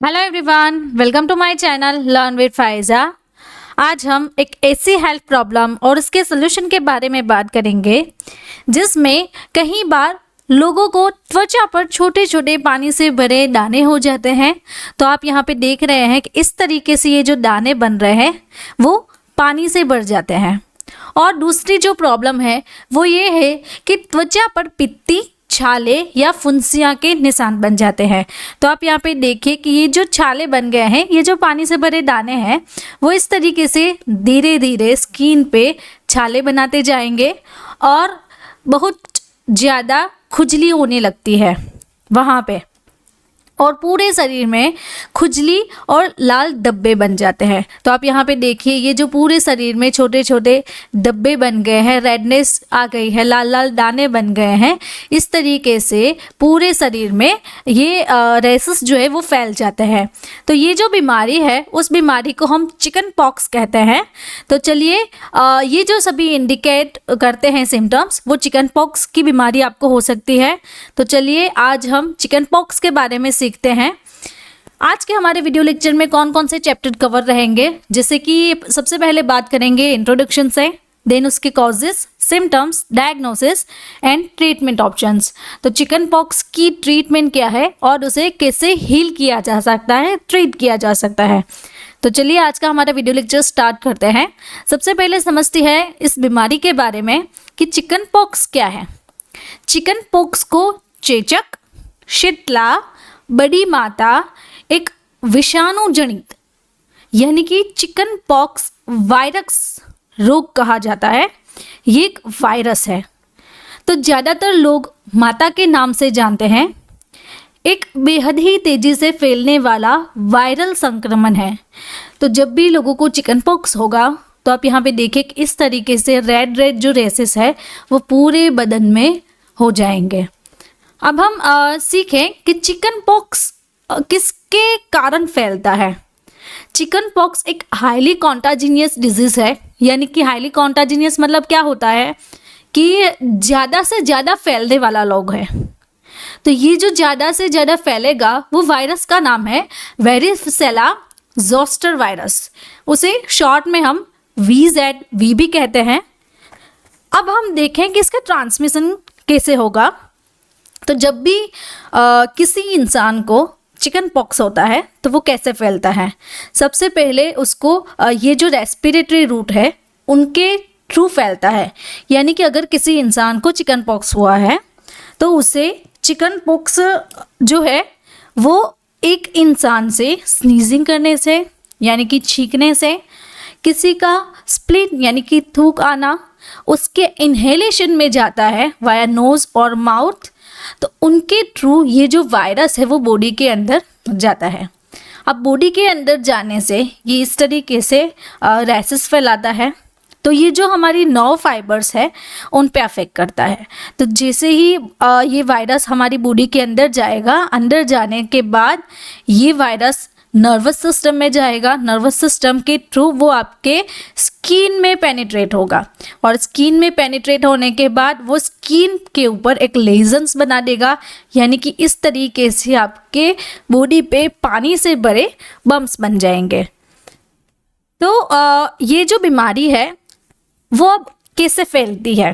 Hello everyone, welcome to my channel learn with Faiza. आज हम एक ऐसी हेल्थ प्रॉब्लम और उसके सोल्यूशन के बारे में बात करेंगे जिसमें कई बार लोगों को त्वचा पर छोटे छोटे पानी से भरे दाने हो जाते हैं। तो आप यहाँ पे देख रहे हैं कि इस तरीके से ये जो दाने बन रहे हैं वो पानी से भर जाते हैं। और दूसरी जो प्रॉब्लम है वो ये है कि त्वचा पर पित्ती, छाले या फुंसियाँ के निशान बन जाते हैं। तो आप यहाँ पे देखिए कि ये जो छाले बन गए हैं, ये जो पानी से भरे दाने हैं, वो इस तरीके से धीरे धीरे स्किन पे छाले बनाते जाएंगे और बहुत ज़्यादा खुजली होने लगती है वहाँ पे, और पूरे शरीर में खुजली और लाल धब्बे बन जाते हैं। तो आप यहाँ पे देखिए ये जो पूरे शरीर में छोटे छोटे धब्बे बन गए हैं, रेडनेस आ गई है, लाल लाल दाने बन गए हैं। इस तरीके से पूरे शरीर में ये रेसेस जो है वो फैल जाते हैं। तो ये जो बीमारी है उस बीमारी को हम चिकन पॉक्स कहते हैं। तो चलिए ये जो सभी इंडिकेट करते हैं सिम्टम्स, वो चिकन पॉक्स की बीमारी आपको हो सकती है। तो चलिए आज हम चिकन पॉक्स के बारे में सीखते हैं। आज के हमारे वीडियो लेक्चर में कौन कौन से चैप्टर कवर रहेंगे, जैसे कि सबसे पहले बात करेंगे इंट्रोडक्शन से, देन उसके causes, symptoms, diagnosis and treatment options. तो चिकन पॉक्स की ट्रीटमेंट क्या है और उसे कैसे हील किया जा सकता है, ट्रीट किया जा सकता है। तो चलिए आज का हमारा वीडियो लेक्चर स्टार्ट करते हैं। सबसे पहले समझते हैं इस बीमारी के बारे में कि चिकन पॉक्स क्या है। चिकन पॉक्स को चेचक, शीतला, बड़ी माता, एक विषाणु जनित यानी कि चिकन पॉक्स वायरस रोग कहा जाता है। ये एक वायरस है, तो ज़्यादातर लोग माता के नाम से जानते हैं। एक बेहद ही तेज़ी से फैलने वाला वायरल संक्रमण है। तो जब भी लोगों को चिकन पॉक्स होगा तो आप यहाँ पे देखिए कि इस तरीके से रेड रेड जो रेसेस है वो पूरे बदन में हो जाएंगे। अब हम सीखें कि चिकन पॉक्स किसके कारण फैलता है। चिकन पॉक्स एक हाईली कॉन्टाजिनियस डिजीज़ है, यानी कि हाईली कॉन्टाजिनियस मतलब क्या होता है कि ज़्यादा से ज़्यादा फैलने वाला रोग है। तो ये जो ज़्यादा से ज़्यादा फैलेगा वो वायरस का नाम है वेरिसेला जोस्टर वायरस। उसे शॉर्ट में हम VZV भी कहते हैं। अब हम देखें कि इसका ट्रांसमिशन कैसे होगा। तो जब भी किसी इंसान को चिकन पॉक्स होता है तो वो कैसे फैलता है। सबसे पहले उसको ये जो रेस्पिरेटरी रूट है उनके थ्रू फैलता है। यानी कि अगर किसी इंसान को चिकन पॉक्स हुआ है तो उसे चिकन पॉक्स जो है वो एक इंसान से स्नीजिंग करने से यानी कि छींकने से, किसी का स्प्लिट यानी कि थूक आना, उसके इन्हेलेशन में जाता है वाया नोज़ और माउथ, तो उनके थ्रू ये जो वायरस है वो बॉडी के अंदर जाता है। अब बॉडी के अंदर जाने से ये इस तरीके से रैसेस फैलाता है। तो ये जो हमारी नर्व फाइबर्स है उन पे अफेक्ट करता है। तो जैसे ही ये वायरस हमारी बॉडी के अंदर जाएगा, अंदर जाने के बाद ये वायरस नर्वस सिस्टम में जाएगा। नर्वस सिस्टम के थ्रू वो आपके स्किन में पेनिट्रेट होगा, और स्किन में पेनिट्रेट होने के बाद वो स्किन के ऊपर एक लेजन्स बना देगा। यानी कि इस तरीके से आपके बॉडी पे पानी से भरे बम्प्स बन जाएंगे। तो ये जो बीमारी है वो अब कैसे फैलती है।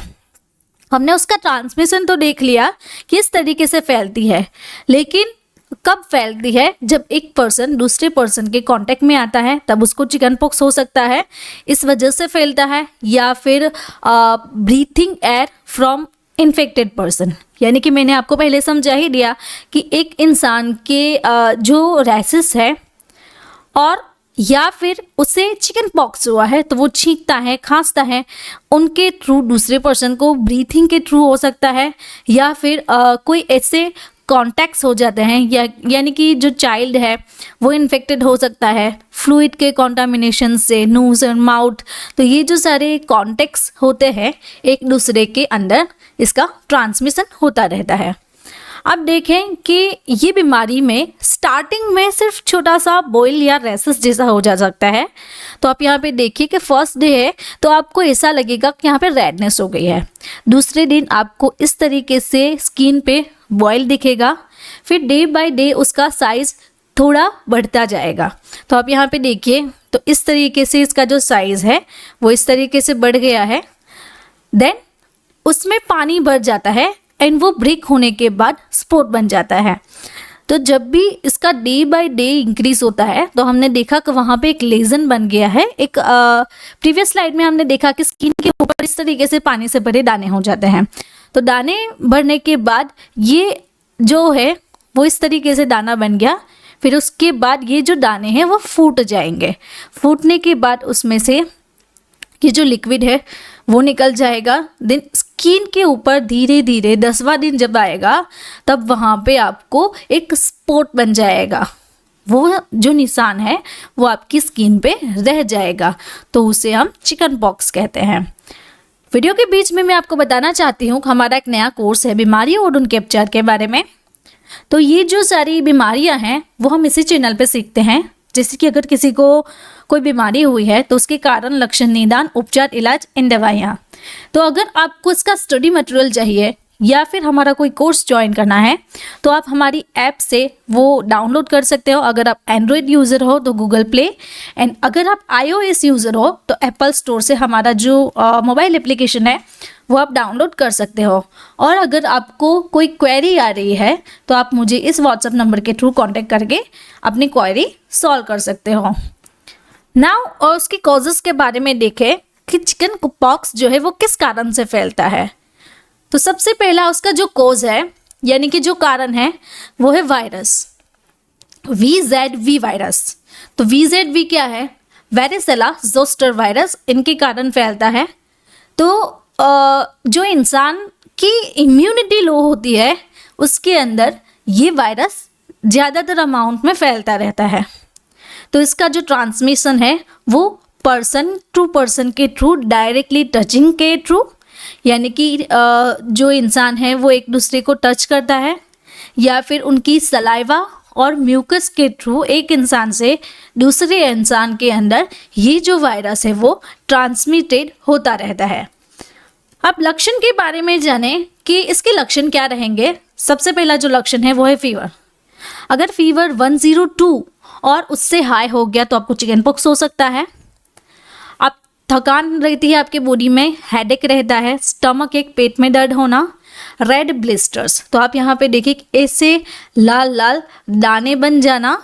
हमने उसका ट्रांसमिशन तो देख लिया कि इस तरीके से फैलती है, लेकिन कब फैलती है, जब एक पर्सन दूसरे पर्सन के कांटेक्ट में आता है तब उसको चिकन पॉक्स हो सकता है, इस वजह से फैलता है। या फिर breathing air from infected person, यानी कि मैंने आपको पहले समझा ही दिया कि एक इंसान के जो रैसेस है और या फिर उसे चिकन पॉक्स हुआ है तो वो छींकता है, खांसता है, उनके थ्रू दूसरे पर्सन को ब्रीथिंग के थ्रू हो सकता है। या फिर कोई ऐसे कॉन्टैक्ट्स हो जाते हैं यानी कि जो चाइल्ड है वो इन्फेक्टेड हो सकता है फ्लूइड के कॉन्टामिनेशन से, नोज और माउथ। तो ये जो सारे कॉन्टैक्ट्स होते हैं एक दूसरे के अंदर, इसका ट्रांसमिशन होता रहता है। अब देखें कि ये बीमारी में स्टार्टिंग में सिर्फ छोटा सा बॉयल या रेसेस जैसा हो जा सकता है। तो आप यहाँ पे देखिए कि फर्स्ट डे है तो आपको ऐसा लगेगा कि यहाँ पे रेडनेस हो गई है। दूसरे दिन आपको इस तरीके से स्किन पे बॉयल दिखेगा। फिर डे बाय डे उसका साइज थोड़ा बढ़ता जाएगा। तो आप यहाँ पे देखिए, तो इस तरीके से इसका जो साइज़ है वो इस तरीके से बढ़ गया है। देन उसमें पानी भर जाता है एंड वो ब्रेक होने के बाद स्पोर्ट बन जाता है। तो जब भी इसका डे बाय डे इंक्रीज होता है तो हमने देखा कि वहाँ पे एक लेजन बन गया है। एक प्रीवियस स्लाइड में हमने देखा कि स्किन के ऊपर इस तरीके से पानी से भरे दाने हो जाते हैं। तो दाने भरने के बाद ये जो है वो इस तरीके से दाना बन गया। फिर उसके बाद ये जो दाने हैं वो फूट जाएंगे। फूटने के बाद उसमें से ये जो लिक्विड है वो निकल जाएगा। देन स्किन के ऊपर धीरे धीरे 10वां दिन जब आएगा तब वहाँ पे आपको एक स्पॉट बन जाएगा। वो जो निशान है वो आपकी स्किन पे रह जाएगा। तो उसे हम चिकन पॉक्स कहते हैं। वीडियो के बीच में मैं आपको बताना चाहती हूँ कि हमारा एक नया कोर्स है बीमारियों और उनके उपचार के बारे में। तो ये जो सारी बीमारियां हैं वो हम इसी चैनल पे सीखते हैं। जैसे कि अगर किसी को कोई बीमारी हुई है तो उसके कारण, लक्षण, निदान, उपचार, इलाज, इन दवाइयाँ। तो अगर आपको इसका स्टडी मटेरियल चाहिए या फिर हमारा कोई कोर्स ज्वाइन करना है तो आप हमारी ऐप से वो डाउनलोड कर सकते हो। अगर आप एंड्रॉयड यूज़र हो तो गूगल प्ले, एंड अगर आप iOS यूज़र हो तो एप्पल स्टोर से हमारा जो मोबाइल एप्लीकेशन है वो आप डाउनलोड कर सकते हो। और अगर आपको कोई क्वेरी आ रही है तो आप मुझे इस व्हाट्सएप नंबर के थ्रू कांटेक्ट करके अपनी क्वेरी सॉल्व कर सकते हो। नाउ और उसकी कॉजेज़ के बारे में देखें कि चिकन पॉक्स जो है वो किस कारण से फैलता है। तो सबसे पहला उसका जो कॉज है यानी कि जो कारण है वो है वायरस, VZV वायरस। तो VZV क्या है? वेरिसेला जोस्टर वायरस, इनके कारण फैलता है। तो जो इंसान की इम्यूनिटी लो होती है उसके अंदर ये वायरस ज़्यादातर अमाउंट में फैलता रहता है। तो इसका जो ट्रांसमिशन है वो पर्सन टू पर्सन के थ्रू, डायरेक्टली टचिंग के थ्रू, यानी कि जो इंसान है वो एक दूसरे को टच करता है, या फिर उनकी सलाइवा और म्यूकस के थ्रू एक इंसान से दूसरे इंसान के अंदर ये जो वायरस है वो ट्रांसमिटेड होता रहता है। अब लक्षण के बारे में जानें कि इसके लक्षण क्या रहेंगे। सबसे पहला जो लक्षण है वो है फीवर। अगर फीवर 102 और उससे हाई हो गया तो आपको चिकन पॉक्स हो सकता है। आप थकान रहती है आपके बॉडी में, हेडेक रहता है, स्टमक एक, पेट में दर्द होना, रेड ब्लिस्टर्स। तो आप यहाँ पे देखिए ऐसे लाल लाल दाने बन जाना,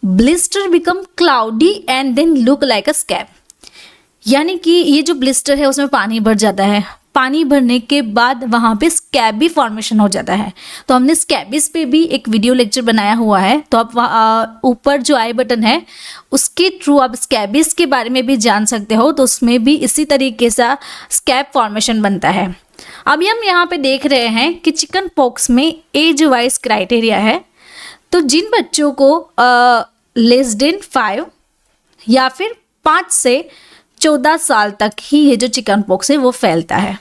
blister become cloudy and then look like a scab, यानी कि ये जो ब्लिस्टर है उसमें पानी भर जाता है। पानी भरने के बाद वहाँ पे स्कैबी फॉर्मेशन हो जाता है। तो हमने स्कैबिस पे भी एक वीडियो लेक्चर बनाया हुआ है। तो आप ऊपर जो आई बटन है उसके थ्रू आप स्कैबिस के बारे में भी जान सकते हो। तो उसमें भी इसी तरीके से स्कैब फॉर्मेशन बनता है। अभी हम यहाँ पे देख रहे हैं कि चिकन पॉक्स में एज वाइज क्राइटेरिया है। तो जिन बच्चों को लेस देन 5 या फिर 5 से 14 साल तक ही ये जो चिकन पॉक्स है वो फैलता है।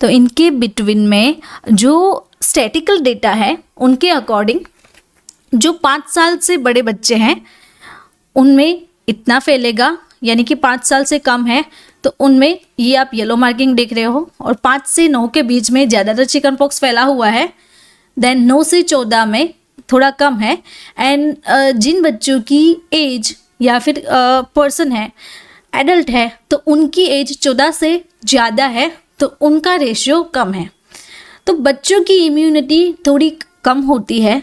तो इनके बिटवीन में जो स्टैटिकल डेटा है उनके अकॉर्डिंग जो 5 साल से बड़े बच्चे हैं उनमें इतना फैलेगा, यानी कि 5 साल से कम है तो उनमें ये आप येलो मार्किंग देख रहे हो, और 5 से 9 के बीच में ज़्यादातर चिकन पॉक्स फैला हुआ है। देन 9 से 14 में थोड़ा कम है। एंड जिन बच्चों की एज या फिर पर्सन है एडल्ट है तो उनकी एज 14 से ज़्यादा है तो उनका रेशियो कम है। तो बच्चों की इम्यूनिटी थोड़ी कम होती है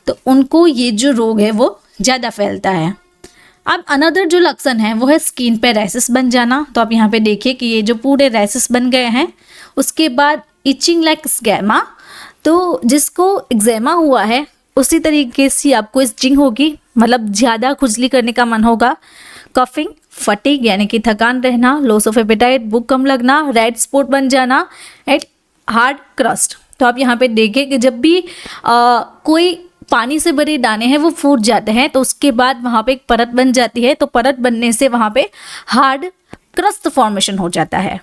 तो उनको ये जो रोग है वो ज़्यादा फैलता है। अब अनदर जो लक्षण है वो है स्किन पे रैसेस बन जाना। तो आप यहाँ पे देखिए कि ये जो पूरे रैसेस बन गए हैं। उसके बाद इचिंग लाइक एक्जेमा, तो जिसको एक्जेमा हुआ है उसी तरीके से आपको इचिंग होगी, मतलब ज़्यादा खुजली करने का मन होगा। कफिंग, फटीग यानी कि थकान रहना, लॉस ऑफ एपेटाइट, भूख कम लगना, रेड स्पॉट बन जाना, एंड हार्ड क्रस्ट। तो आप यहाँ पे देखें कि जब भी कोई पानी से भरे दाने हैं वो फूट जाते हैं तो उसके बाद वहाँ पे एक परत बन जाती है। तो परत बनने से वहाँ पे हार्ड क्रस्ट फॉर्मेशन हो जाता है।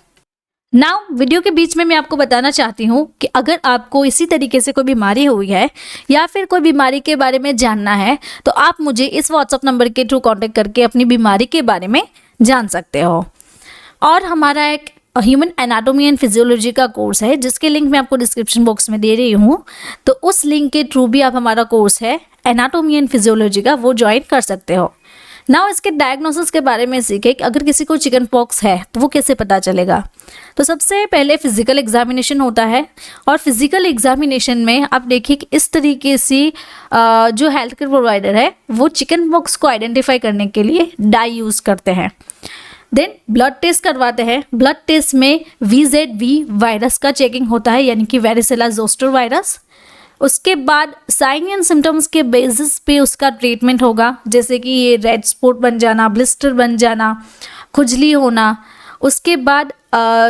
नाउ वीडियो के बीच में मैं आपको बताना चाहती हूँ कि अगर आपको इसी तरीके से कोई बीमारी हुई है या फिर कोई बीमारी के बारे में जानना है तो आप मुझे इस व्हाट्सएप नंबर के थ्रू कांटेक्ट करके अपनी बीमारी के बारे में जान सकते हो। और हमारा एक ह्यूमन एनाटॉमी एंड फिजियोलॉजी का कोर्स है जिसके लिंक मैं आपको डिस्क्रिप्शन बॉक्स में दे रही हूँ। तो उस लिंक के थ्रू भी आप हमारा कोर्स है एनाटोमी एंड फिजियोलॉजी का वो ज्वाइन कर सकते हो। नाउ इसके डायग्नोसिस के बारे में सीखे कि अगर किसी को चिकन पॉक्स है तो वो कैसे पता चलेगा। तो सबसे पहले फिजिकल एग्जामिनेशन होता है, और फिजिकल एग्जामिनेशन में आप देखिए कि इस तरीके से जो हेल्थ केयर प्रोवाइडर है वो चिकन पॉक्स को आइडेंटिफाई करने के लिए डाई यूज़ करते हैं। देन ब्लड टेस्ट करवाते हैं। ब्लड टेस्ट में VZV वायरस का चेकिंग होता है, यानी कि वेरिसेला जोस्टर वायरस। उसके बाद साइन एंड सिम्टम्स के बेसिस पे उसका ट्रीटमेंट होगा, जैसे कि ये रेड स्पॉट बन जाना, ब्लिस्टर बन जाना, खुजली होना। उसके बाद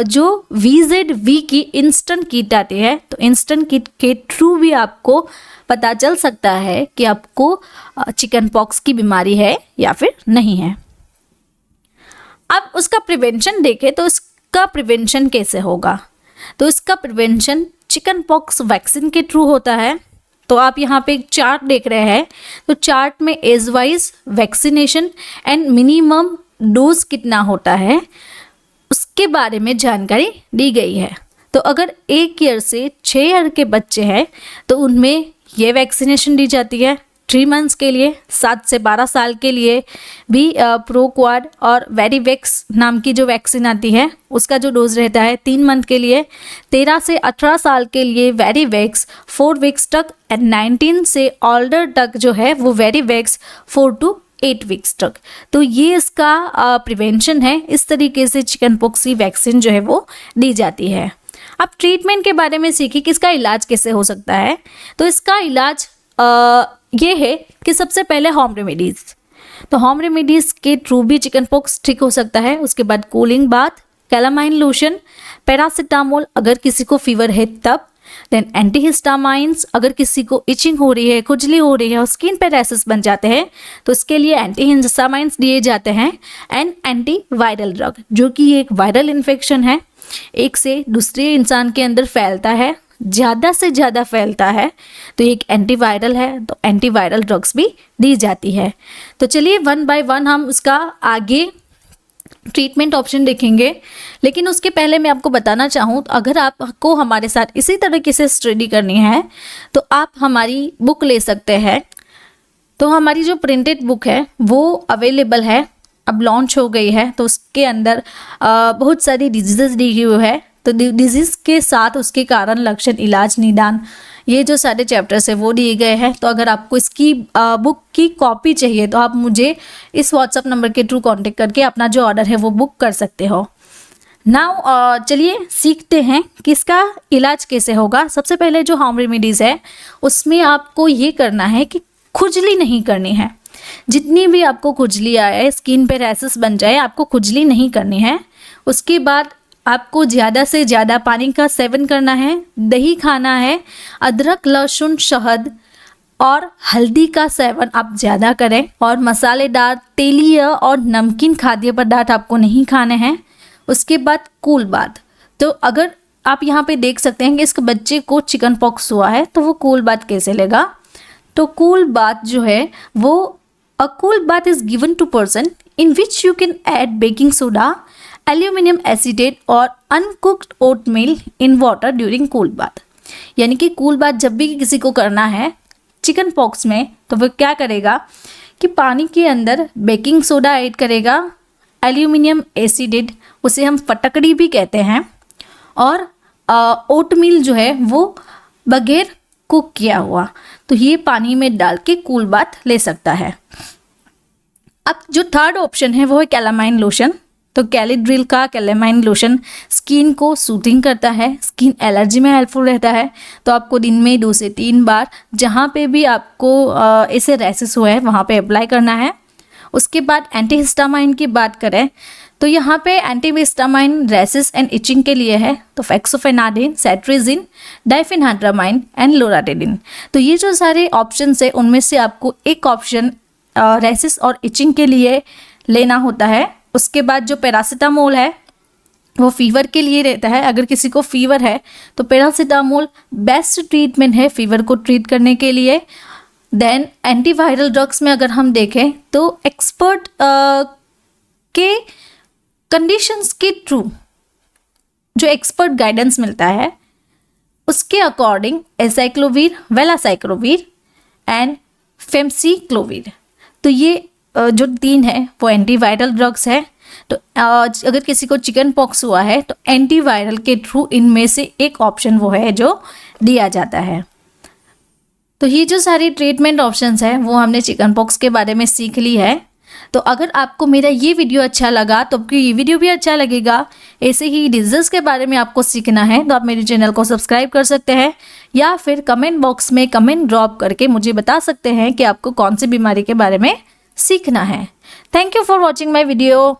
जो VZV की इंस्टेंट किट आती है, तो इंस्टेंट किट के थ्रू भी आपको पता चल सकता है कि आपको चिकन पॉक्स की बीमारी है या फिर नहीं है। अब उसका प्रिवेंशन देखें तो इसका प्रिवेंशन कैसे होगा। तो इसका प्रिवेंशन चिकन पॉक्स वैक्सीन के थ्रू होता है। तो आप यहाँ पे एक चार्ट देख रहे हैं, तो चार्ट में age wise vaccination and minimum dose कितना होता है उसके बारे में जानकारी दी गई है। तो अगर 1 ईयर से 6 ईयर के बच्चे हैं तो उनमें ये वैक्सीनेशन दी जाती है 3 मंथ्स के लिए। 7 से 12 साल के लिए भी प्रोक्वाड और वेरीवेक्स नाम की जो वैक्सीन आती है उसका जो डोज रहता है 3 मंथ के लिए। 13 से 18 साल के लिए वेरीवेक्स 4 वीक्स तक, एंड 19 से ऑल्डर तक जो है वो वेरीवेक्स 4 to 8 वीक्स तक। तो ये इसका प्रिवेंशन है। इस तरीके से चिकन पॉक्स की वैक्सीन जो है वो दी जाती है। अब ट्रीटमेंट के बारे में सीखिए कि इसका इलाज कैसे हो सकता है। तो इसका इलाज ये है कि सबसे पहले होम रेमेडीज़, तो होम रेमेडीज़ के थ्रू भी चिकन पॉक्स ठीक हो सकता है। उसके बाद cooling bath, calamine lotion, paracetamol अगर किसी को फीवर है तब, देन एंटीहिस्टामाइंस अगर किसी को इचिंग हो रही है, खुजली हो रही है और स्किन पे रैशेस बन जाते हैं तो इसके लिए एंटीहिस्टामाइंस दिए जाते हैं। एंड एंटी वायरल ड्रग, जो कि एक वायरल इन्फेक्शन है, एक से दूसरे इंसान के अंदर फैलता है, ज़्यादा से ज़्यादा फैलता है, तो एक एंटीवायरल है, तो एंटीवायरल ड्रग्स भी दी जाती है। तो चलिए 1 by 1 हम उसका आगे ट्रीटमेंट ऑप्शन देखेंगे। लेकिन उसके पहले मैं आपको बताना चाहूँ, तो अगर आपको हमारे साथ इसी तरीके से स्टडी करनी है तो आप हमारी बुक ले सकते हैं। तो हमारी जो प्रिंटेड बुक है वो अवेलेबल है, अब लॉन्च हो गई है। तो उसके अंदर बहुत सारी डिजीज़ दी हुई है, तो डिजीज़ के साथ उसके कारण, लक्षण, इलाज, निदान, ये जो सारे चैप्टर्स है वो दिए गए हैं। तो अगर आपको इसकी बुक की कॉपी चाहिए तो आप मुझे इस व्हाट्सअप नंबर के थ्रू कांटेक्ट करके अपना जो ऑर्डर है वो बुक कर सकते हो। नाउ चलिए सीखते हैं कि इसका इलाज कैसे होगा। सबसे पहले जो होम रेमेडीज़ है उसमें आपको ये करना है कि खुजली नहीं करनी है। जितनी भी आपको खुजली आए, स्किन पे रैशेस बन जाए, आपको खुजली नहीं करनी है। उसके बाद आपको ज़्यादा से ज़्यादा पानी का सेवन करना है, दही खाना है, अदरक, लहसुन, शहद और हल्दी का सेवन आप ज़्यादा करें, और मसालेदार, तेलीय और नमकीन खाद्य पदार्थ आपको नहीं खाने हैं। उसके बाद कूल बाथ। तो अगर आप यहाँ पे देख सकते हैं कि इस बच्चे को चिकन पॉक्स हुआ है तो वो कूल बाथ कैसे लेगा। तो कूल बाथ जो है वो a cool bath is given to person in which you can add baking soda, aluminium acetate और uncooked oatmeal in water during cool bath. यानी कि कूल बाथ जब भी किसी को करना है चिकन पॉक्स में तो वो क्या करेगा कि पानी के अंदर बेकिंग सोडा ऐड करेगा, एल्यूमिनियम एसिडेट, उसे हम फटकड़ी भी कहते हैं, और ओट मील जो है वो बगैर कुक किया हुआ, तो ये पानी में डाल के कूल बाथ ले सकता है। अब जो थर्ड ऑप्शन है वो है कैलामाइन लोशन। तो कैलिड्रिल का कैलामाइन लोशन स्किन को सूथिंग करता है, स्किन एलर्जी में हेल्पफुल रहता है। तो आपको दिन में 2 से 3 बार जहाँ पे भी आपको ऐसे रैसेस हुए हैं वहाँ पे अप्लाई करना है। उसके बाद एंटीहिस्टामाइन की बात करें तो यहाँ पे एंटीहिस्टामाइन रैसेस एंड इचिंग के लिए है, तो फेक्सोफेनाडिन, सेट्रिजिन, डाइफेनहाइड्रामाइन एंड लोराटेडिन। तो ये जो सारे ऑप्शंस है उनमें से आपको एक ऑप्शन रैसेस और इचिंग के लिए लेना होता है। उसके बाद जो पैरासीटामोल है वो फीवर के लिए रहता है। अगर किसी को फीवर है तो पैरासीटामोल बेस्ट ट्रीटमेंट है फीवर को ट्रीट करने के लिए। देन एंटीवायरल ड्रग्स में अगर हम देखें तो एक्सपर्ट के कंडीशंस के थ्रू जो एक्सपर्ट गाइडेंस मिलता है उसके अकॉर्डिंग एसाइक्लोवीर, वेलासाइक्लोवीर एंड फेमसीक्लोविड। तो ये जो 3 है वो एंटीवायरल ड्रग्स है। तो अगर किसी को चिकन पॉक्स हुआ है तो एंटीवायरल के थ्रू इनमें से एक ऑप्शन वो है जो दिया जाता है। तो ये जो सारी ट्रीटमेंट ऑप्शंस हैं वो हमने चिकन पॉक्स के बारे में सीख ली है। तो अगर आपको मेरा ये वीडियो अच्छा लगा तो आपको ये वीडियो भी अच्छा लगेगा। ऐसे ही डिजीज़ के बारे में आपको सीखना है तो आप मेरे चैनल को सब्सक्राइब कर सकते हैं या फिर कमेंट बॉक्स में कमेंट ड्रॉप करके मुझे बता सकते हैं कि आपको कौन सी बीमारी के बारे में सीखना है। Thank you for watching my video.